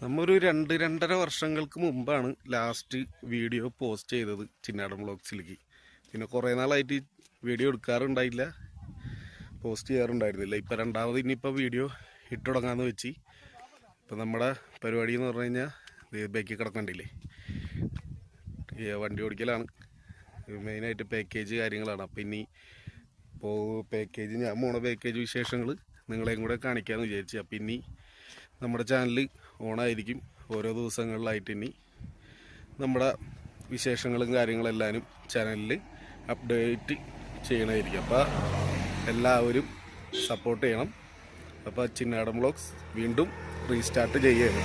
നമ്മൊരു 2-2.5 വർഷങ്ങൾക്ക് മുമ്പാണ് last video post ചെയ്തത് ചിന്നാടൻ വ്ളോഗ്സിലേക്ക്. പിന്നെ കുറേ നാളായിട്ട് വീഡിയോ എടുക്കാറുണ്ടായില്ല, പോസ്റ്റ് ചെയ്യാറുണ്ടായിരുന്നില്ല. ഇപ്പം രണ്ടാമത് ഇനിയിപ്പോൾ വീഡിയോ ഇട്ട് തുടങ്ങാമെന്ന് വെച്ച്. ഇപ്പം നമ്മുടെ പരിപാടി എന്ന് പറഞ്ഞു കഴിഞ്ഞാൽ ബേക്കിൽ കിടക്കണ്ടില്ലേ, വണ്ടി ഓടിക്കലാണ് മെയിനായിട്ട്. പാക്കേജ് കാര്യങ്ങളാണ്. അപ്പം ഇനി പാക്കേജ് ഞാൻ പോണ പാക്കേജ് വിശേഷങ്ങൾ നിങ്ങളെയും കൂടെ കാണിക്കാമെന്ന് വിചാരിച്ചു. അപ്പം ഇനി നമ്മുടെ ചാനൽ ഓണായിരിക്കും ഓരോ ദിവസങ്ങളിലായിട്ട്. ഇനി നമ്മുടെ വിശേഷങ്ങളും കാര്യങ്ങളെല്ലാവരും ചാനലിൽ അപ്ഡേറ്റ് ചെയ്യണമായിരിക്കും. അപ്പോൾ എല്ലാവരും സപ്പോർട്ട് ചെയ്യണം. അപ്പോൾ ചിന്നാടൻ വ്ളോഗ്സ് വീണ്ടും റീസ്റ്റാർട്ട് ചെയ്യുകയാണ്.